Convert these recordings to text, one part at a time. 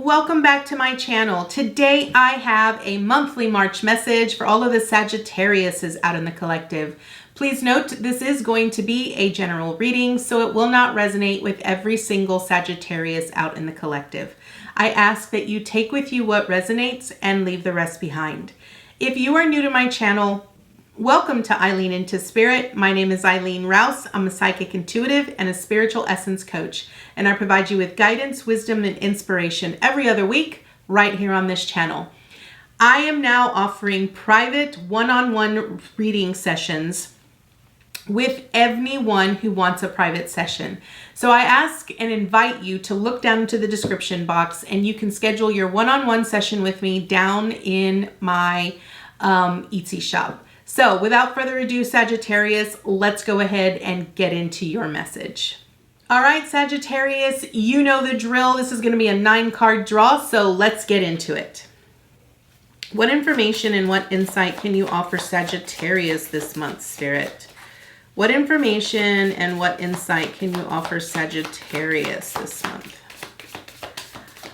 welcome back to my channel. Today I have a monthly March message for all of the Sagittariuses out in the collective. Please note this is going to be a general reading, so it will not resonate with every single Sagittarius out in the collective. I ask that you take with you what resonates and leave the rest behind. If you are new to my channel, welcome to Eileen Into Spirit. My name is Eileen Rouse. I'm a psychic intuitive and a spiritual essence coach, and I provide you with guidance, wisdom, and inspiration every other week right here on this channel. I am now offering private one-on-one reading sessions with anyone who wants a private session. So I ask and invite you to look down into the description box, and you can schedule your one-on-one session with me down in my Etsy shop. So without further ado, Sagittarius, let's go ahead and get into your message. All right, Sagittarius, you know the drill. This is going to be a 9-card draw, so let's get into it. What information and what insight can you offer Sagittarius this month, Spirit? What information and what insight can you offer Sagittarius this month?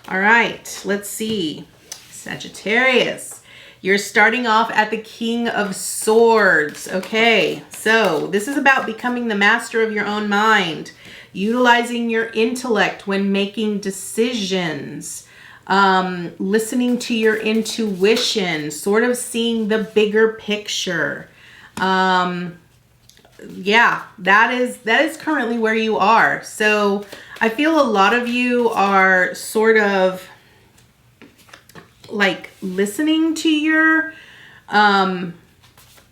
All right, let's see. Sagittarius. You're starting off at the King of Swords. Okay, so this is about becoming the master of your own mind, utilizing your intellect when making decisions, listening to your intuition, sort of seeing the bigger picture. Yeah, that is currently where you are. So I feel a lot of you are sort of like listening to your, I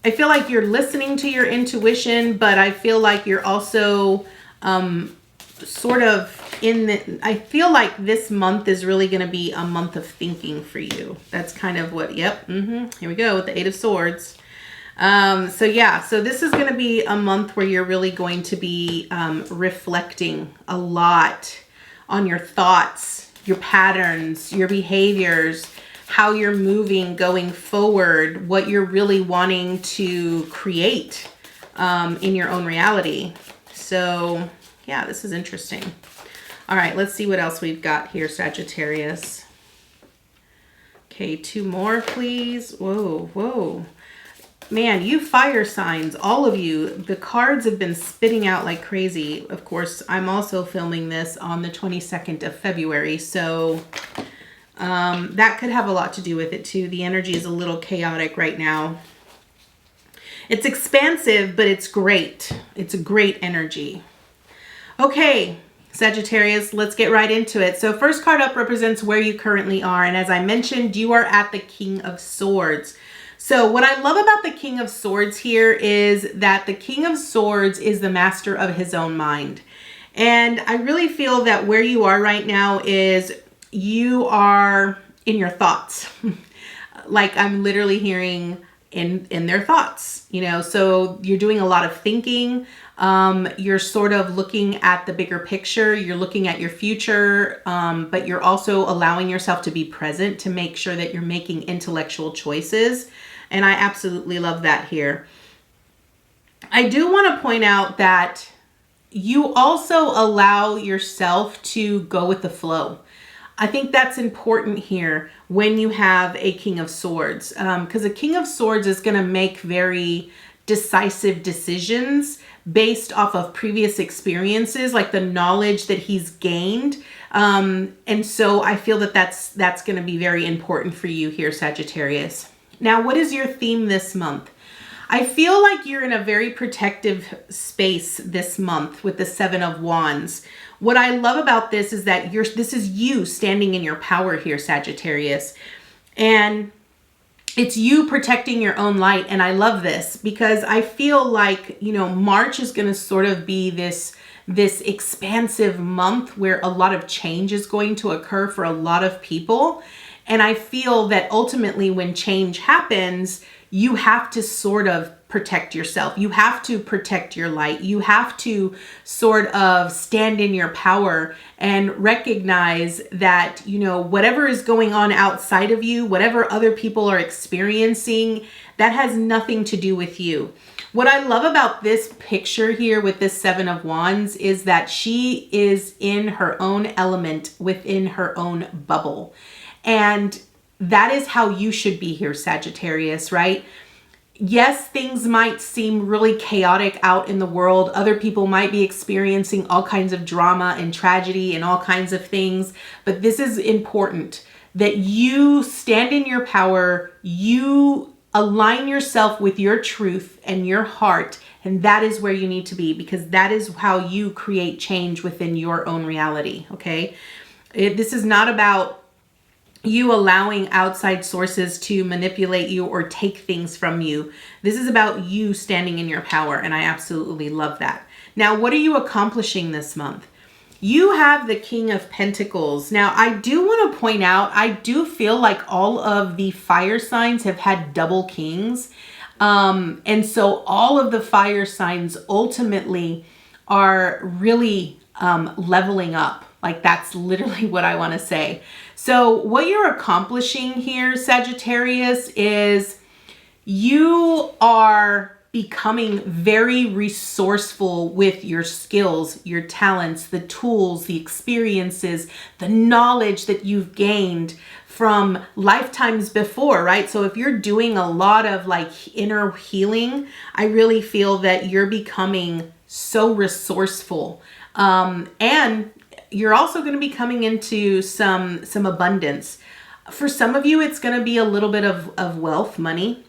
feel like you're listening to your intuition, but I feel like you're also sort of I feel like this month is really going to be a month of thinking for you. That's kind of what, yep. Here we go with the 8 of Swords. So yeah, so this is going to be a month where you're really going to be reflecting a lot on your thoughts, your patterns, your behaviors, how you're moving going forward, what you're really wanting to create in your own reality. So yeah, this is interesting. All right, let's see what else we've got here, Sagittarius. Okay, 2 more, please. Whoa. Man, you fire signs, all of you, the cards have been spitting out like crazy. Of course, I'm also filming this on the 22nd of February, so that could have a lot to do with it too. The energy is a little chaotic right now. It's expansive, but it's great. It's a great energy. Okay, Sagittarius, let's get right into it. So first card up represents where you currently are. And as I mentioned, you are at the King of Swords. So what I love about the King of Swords here is that the King of Swords is the master of his own mind. And I really feel that where you are right now is you are in your thoughts. Like I'm literally hearing in their thoughts, you know, so you're doing a lot of thinking. You're sort of looking at the bigger picture. You're looking at your future, but you're also allowing yourself to be present to make sure that you're making intellectual choices. And I absolutely love that here. I do want to point out that you also allow yourself to go with the flow. I think that's important here when you have a King of Swords, because a King of Swords is going to make very decisive decisions based off of previous experiences, like the knowledge that he's gained. And so I feel that that's going to be very important for you here, Sagittarius. Now, what is your theme this month? I feel like you're in a very protective space this month with the 7 of Wands. What I love about this is that this is you standing in your power here, Sagittarius. And it's you protecting your own light. And I love this because I feel like, you know, March is going to sort of be this expansive month where a lot of change is going to occur for a lot of people. And I feel that ultimately when change happens, you have to sort of protect yourself. You have to protect your light. You have to sort of stand in your power and recognize that, you know, whatever is going on outside of you, whatever other people are experiencing, that has nothing to do with you. What I love about this picture here with this Seven of Wands is that she is in her own element within her own bubble. And that is how you should be here, Sagittarius, right? Yes, things might seem really chaotic out in the world. Other people might be experiencing all kinds of drama and tragedy and all kinds of things. But this is important, that you stand in your power, you align yourself with your truth and your heart, and that is where you need to be, because that is how you create change within your own reality, okay? This is not about you allowing outside sources to manipulate you or take things from you. This is about you standing in your power, and I absolutely love that. Now, what are you accomplishing this month? You have the King of Pentacles. Now, I do want to point out, I do feel like all of the fire signs have had double kings. And so all of the fire signs ultimately are really leveling up. Like, that's literally what I want to say. So what you're accomplishing here, Sagittarius, is you are becoming very resourceful with your skills, your talents, the tools, the experiences, the knowledge that you've gained from lifetimes before, right? So if you're doing a lot of like inner healing, I really feel that you're becoming so resourceful. And you're also going to be coming into some abundance. For some of you, it's going to be a little bit of wealth, money.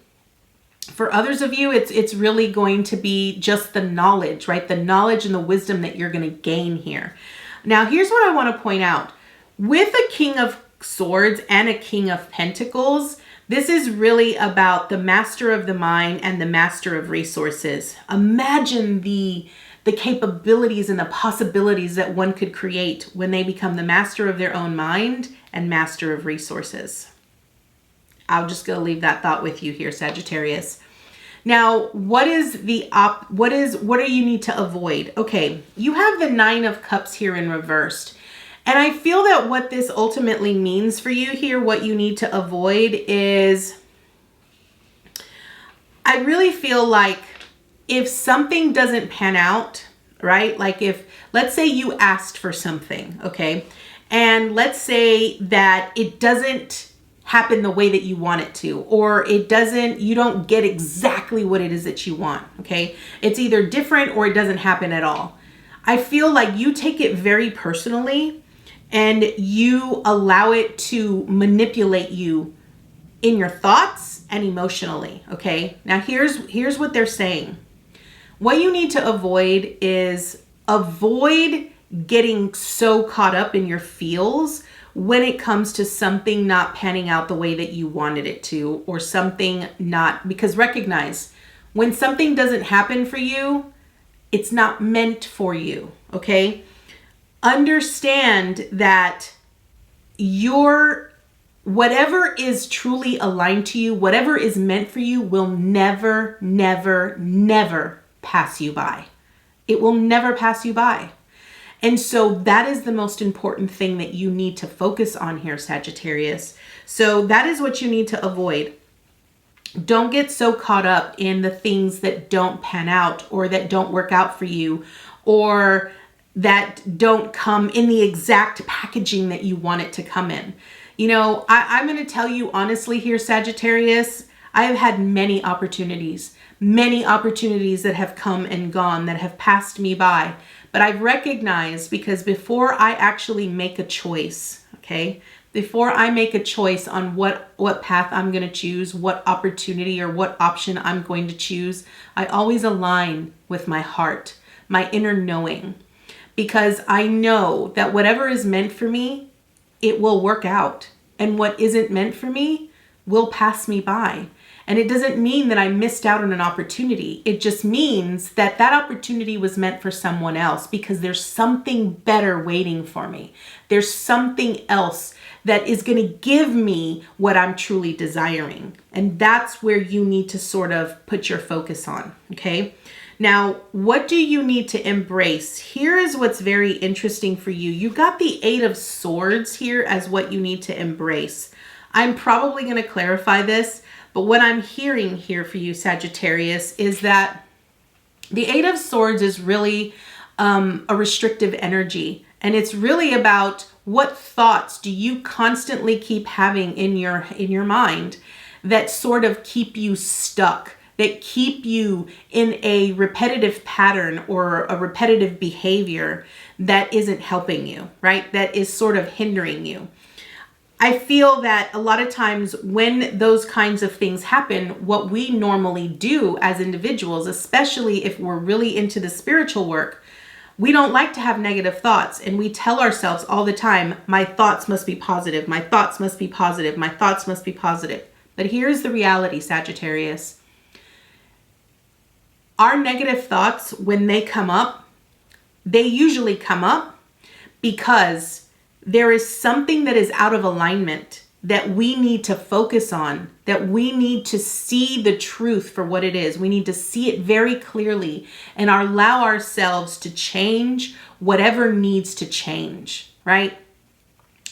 For others of you, it's really going to be just the knowledge, right? The knowledge and the wisdom that you're going to gain here. Now, here's what I want to point out. With a King of Swords and a King of Pentacles, this is really about the master of the mind and the master of resources. Imagine the capabilities and the possibilities that one could create when they become the master of their own mind and master of resources. I'll just go leave that thought with you here, Sagittarius. Now, what do you need to avoid? Okay, you have the Nine of Cups here in reversed. And I feel that what this ultimately means for you here, what you need to avoid is, I really feel like if something doesn't pan out, right? Like if, let's say you asked for something, okay? And let's say that it doesn't happen the way that you want it to, or you don't get exactly what it is that you want, okay? It's either different or it doesn't happen at all. I feel like you take it very personally and you allow it to manipulate you in your thoughts and emotionally, okay? Now here's what they're saying. What you need to avoid is getting so caught up in your feels when it comes to something not panning out the way that you wanted it to, or something not, because recognize when something doesn't happen for you, it's not meant for you, okay? Understand that whatever is truly aligned to you, whatever is meant for you will never, never, never pass you by. It will never pass you by. And so that is the most important thing that you need to focus on here, Sagittarius. So that is what you need to avoid. Don't get so caught up in the things that don't pan out, or that don't work out for you, or that don't come in the exact packaging that you want it to come in. You know, I'm going to tell you honestly here, Sagittarius, I have had many opportunities that have come and gone, that have passed me by. But I've recognized, because before I actually make a choice, okay, before I make a choice on what path I'm going to choose, what opportunity or what option I'm going to choose, I always align with my heart, my inner knowing, because I know that whatever is meant for me, it will work out. And what isn't meant for me will pass me by. And it doesn't mean that I missed out on an opportunity. It just means that that opportunity was meant for someone else, because there's something better waiting for me. There's something else that is going to give me what I'm truly desiring. And that's where you need to sort of put your focus on, okay? Now, what do you need to embrace? Here is what's very interesting for you. You got the Eight of Swords here as what you need to embrace. I'm probably going to clarify this, but what I'm hearing here for you, Sagittarius, is that The Eight of Swords is really a restrictive energy. And it's really about what thoughts do you constantly keep having in your mind that sort of keep you stuck, that keep you in a repetitive pattern or a repetitive behavior that isn't helping you, right? That is sort of hindering you. I feel that a lot of times when those kinds of things happen, what we normally do as individuals, especially if we're really into the spiritual work, we don't like to have negative thoughts, and we tell ourselves all the time, my thoughts must be positive, my thoughts must be positive, my thoughts must be positive. But here's the reality, Sagittarius. Our negative thoughts, when they come up, they usually come up because there is something that is out of alignment that we need to focus on, that we need to see the truth for what it is. We need to see it very clearly and allow ourselves to change whatever needs to change, right?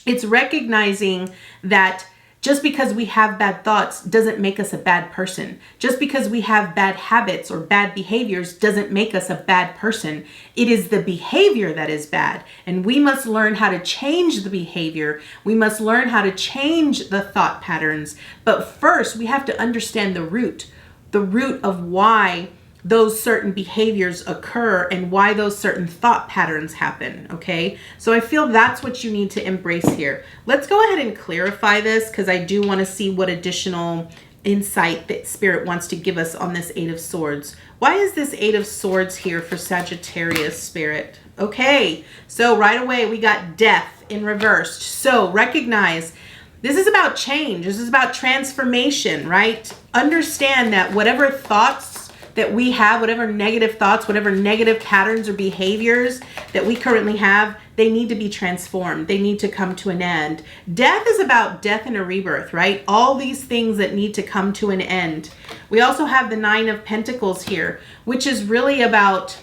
It's recognizing that just because we have bad thoughts doesn't make us a bad person. Just because we have bad habits or bad behaviors doesn't make us a bad person. It is the behavior that is bad. And we must learn how to change the behavior. We must learn how to change the thought patterns. But first, we have to understand the root of why those certain behaviors occur and why those certain thought patterns happen, okay? So I feel that's what you need to embrace here. Let's go ahead and clarify this because I do want to see what additional insight that Spirit wants to give us on this Eight of Swords. Why is this Eight of Swords here for Sagittarius, Spirit? Okay, so right away we got death in reversed. So recognize this is about change. This is about transformation, right? Understand that whatever thoughts that we have, whatever negative thoughts, whatever negative patterns or behaviors that we currently have, they need to be transformed. They need to come to an end. Death is about death and a rebirth, right? All these things that need to come to an end. We also have the Nine of Pentacles here, which is really about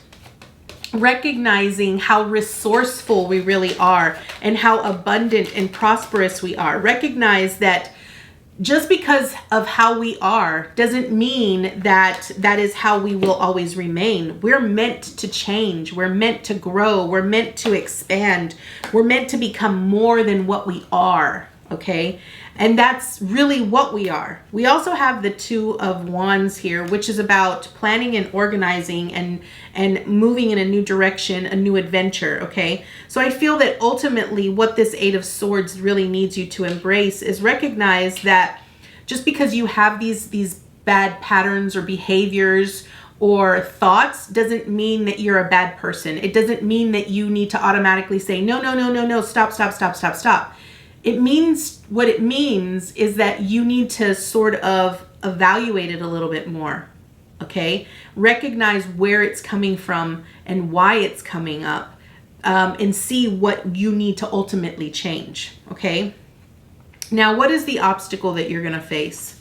recognizing how resourceful we really are and how abundant and prosperous we are. Recognize that just because of how we are doesn't mean that that is how we will always remain. We're meant to change. We're meant to grow. We're meant to expand. We're meant to become more than what we are, okay? And that's really what we are. We also have the Two of Wands here, which is about planning and organizing and moving in a new direction, a new adventure, okay? So I feel that ultimately what this Eight of Swords really needs you to embrace is recognize that just because you have these bad patterns or behaviors or thoughts doesn't mean that you're a bad person. It doesn't mean that you need to automatically say, no, stop. It means, what it means is that you need to sort of evaluate it a little bit more, okay? Recognize where it's coming from and why it's coming up, and see what you need to ultimately change, okay? Now, what is the obstacle that you're gonna face?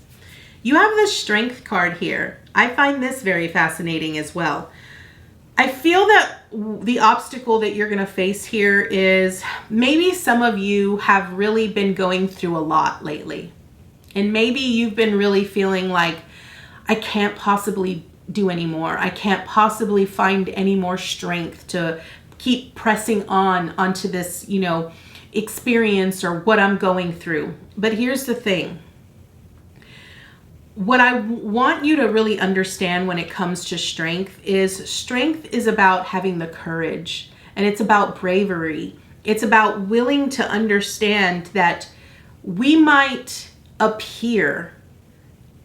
You have the Strength card here. I find this very fascinating as well. I feel that the obstacle that you're going to face here is maybe some of you have really been going through a lot lately. And maybe you've been really feeling like, I can't possibly do anymore. I can't possibly find any more strength to keep pressing onto this, experience or what I'm going through. But here's the thing. What I want you to really understand when it comes to strength is about having the courage, and it's about bravery. It's about willing to understand that we might appear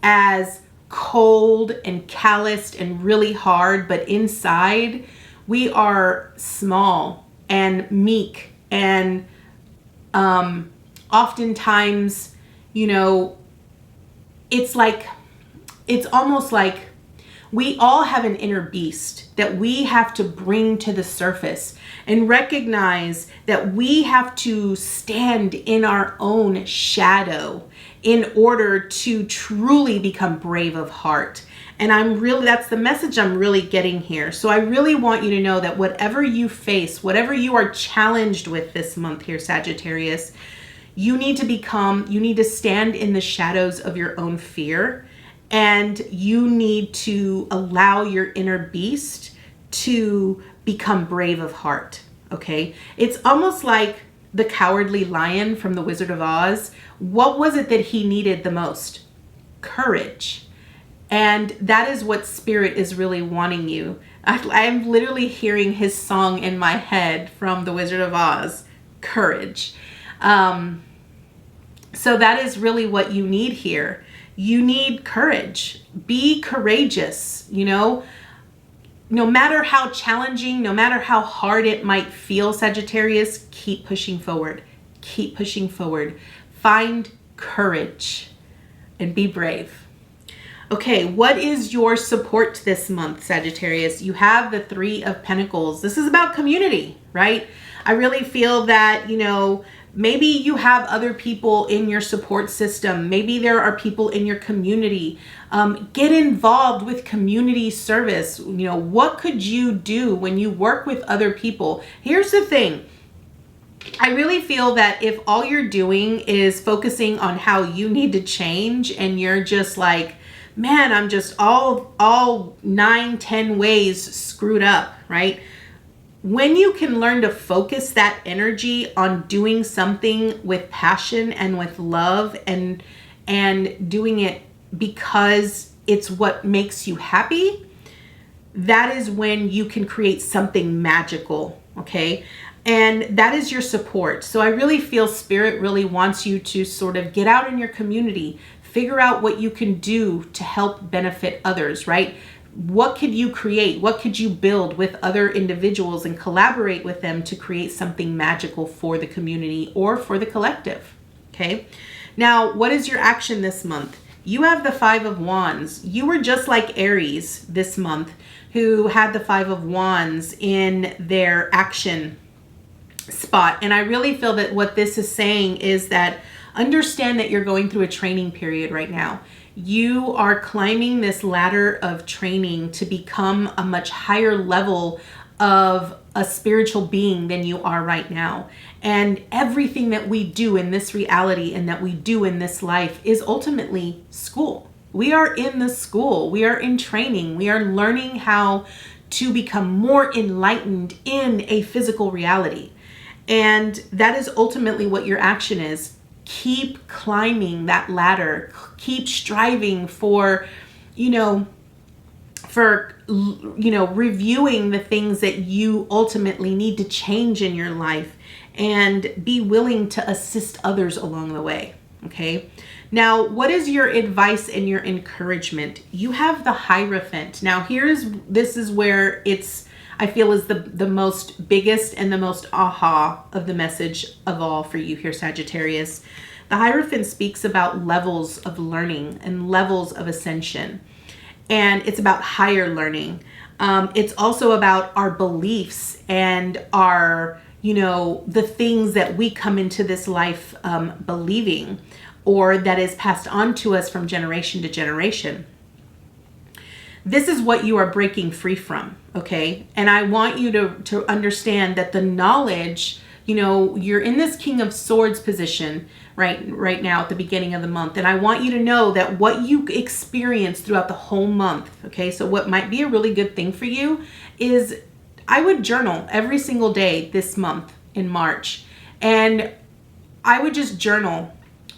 as cold and calloused and really hard, but inside we are small and meek, and oftentimes, it's almost like we all have an inner beast that we have to bring to the surface and recognize that we have to stand in our own shadow in order to truly become brave of heart. And that's the message I'm really getting here. So I really want you to know that whatever you face, whatever you are challenged with this month here, Sagittarius, you need to stand in the shadows of your own fear And you need to allow your inner beast to become brave of heart, okay? It's almost like the cowardly lion from The Wizard of Oz. What was it that he needed the most? Courage. And that is what Spirit is really wanting you. I'm literally hearing his song in my head from The Wizard of Oz, courage. So that is really what you need here. You need courage. Be courageous, you know. No matter how challenging, no matter how hard it might feel, Sagittarius, keep pushing forward. Keep pushing forward. Find courage and be brave. Okay, what is your support this month, Sagittarius? You have the Three of Pentacles. This is about community, right? I really feel that, you know, maybe you have other people in your support system. Maybe there are people in your community. Get involved with community service. You know, what could you do when you work with other people? Here's the thing. I really feel that if all you're doing is focusing on how you need to change and you're just like, man, I'm just all 9-10 ways screwed up, right? When you can learn to focus that energy on doing something with passion and with love and doing it because it's what makes you happy, that is when you can create something magical, okay? And that is your support. So I really feel Spirit really wants you to sort of get out in your community, figure out what you can do to help benefit others, right? What could you create? What could you build with other individuals and collaborate with them to create something magical for the community or for the collective? Okay. Now, what is your action this month? You have the Five of Wands. You were just like Aries this month, who had the Five of Wands in their action spot. And I really feel that what this is saying is that understand that you're going through a training period right now. You are climbing this ladder of training to become a much higher level of a spiritual being than you are right now. And everything that we do in this reality and that we do in this life is ultimately school. We are in the school. We are in training. We are learning how to become more enlightened in a physical reality. And that is ultimately what your action is. Keep climbing that ladder. Keep striving for, reviewing the things that you ultimately need to change in your life and be willing to assist others along the way. Okay. Now, what is your advice and your encouragement? You have the Hierophant. Now, this is where I feel is the most biggest and the most aha of the message of all for you here, Sagittarius. The Hierophant speaks about levels of learning and levels of ascension. And it's about higher learning. It's also about our beliefs and our, the things that we come into this life believing, or that is passed on to us from generation to generation. This is what you are breaking free from, okay? And I want you to understand that the knowledge, you're in this King of Swords position right now at the beginning of the month. And I want you to know that what you experience throughout the whole month, okay? So what might be a really good thing for you is I would journal every single day this month in March. And I would just journal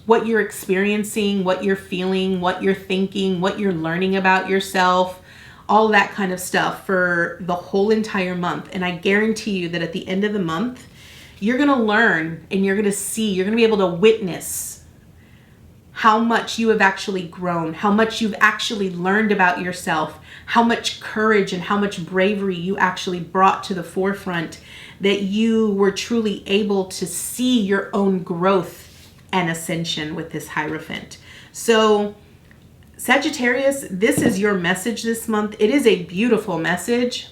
what you're experiencing, what you're feeling, what you're thinking, what you're learning about yourself, all that kind of stuff for the whole entire month. And I guarantee you that at the end of the month, you're going to learn and you're going to see, you're going to be able to witness how much you have actually grown, how much you've actually learned about yourself, how much courage and how much bravery you actually brought to the forefront, that you were truly able to see your own growth and ascension with this Hierophant. So Sagittarius, this is your message this month. It is a beautiful message.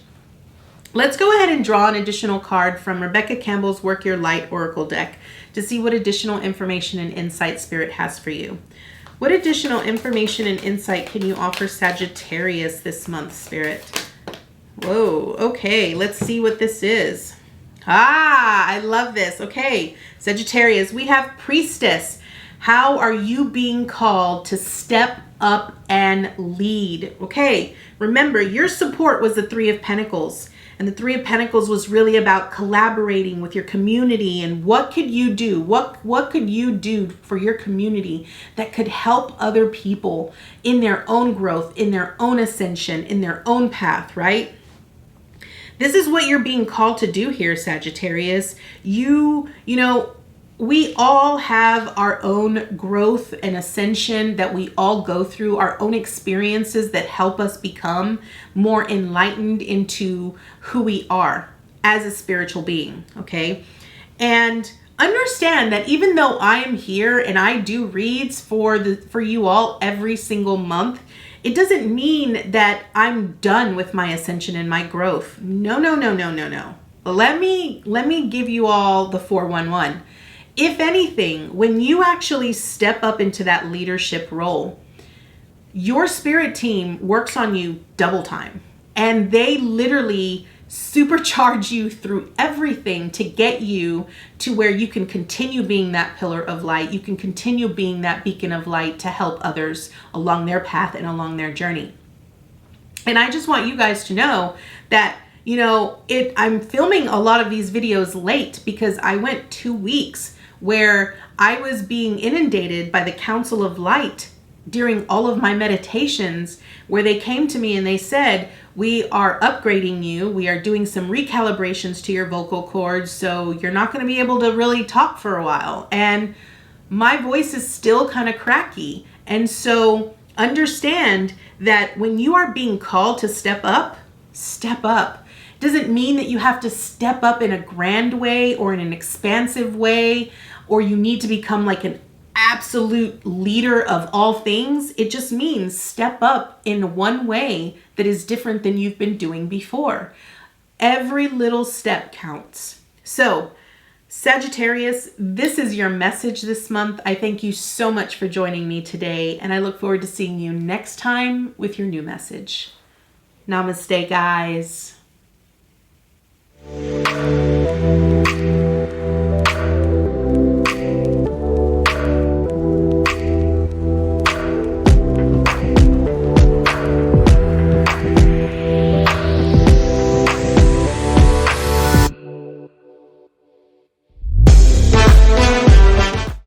Let's go ahead and draw an additional card from Rebecca Campbell's Work Your Light Oracle deck to see what additional information and insight Spirit has for you. What additional information and insight can you offer Sagittarius this month, Spirit? Whoa, okay, let's see what this is. I love this. Okay, Sagittarius, we have Priestess. How are you being called to step up and lead? Okay, remember, your support was the Three of Pentacles. And the Three of Pentacles was really about collaborating with your community and what could you do? What could you do for your community that could help other people in their own growth, in their own ascension, in their own path, right? This is what you're being called to do here, Sagittarius. You know, we all have our own growth and ascension that we all go through, our own experiences that help us become more enlightened into who we are as a spiritual being, okay? And understand that even though I am here and I do reads for you all every single month, it doesn't mean that I'm done with my ascension and my growth. No. Let me give you all the 411. If anything, when you actually step up into that leadership role, your spirit team works on you double time. And they literally supercharge you through everything to get you to where you can continue being that pillar of light. You can continue being that beacon of light to help others along their path and along their journey. And I just want you guys to know that, you know, I'm filming a lot of these videos late because I went 2 weeks where I was being inundated by the Council of Light during all of my meditations, where they came to me and they said, we are upgrading you. We are doing some recalibrations to your vocal cords, so you're not going to be able to really talk for a while. And my voice is still kind of cracky. And so understand that when you are being called to step up, step up. Doesn't mean that you have to step up in a grand way or in an expansive way, or you need to become like an absolute leader of all things. It just means step up in one way that is different than you've been doing before. Every little step counts. So, Sagittarius, this is your message this month. I thank you so much for joining me today, and I look forward to seeing you next time with your new message. Namaste, guys.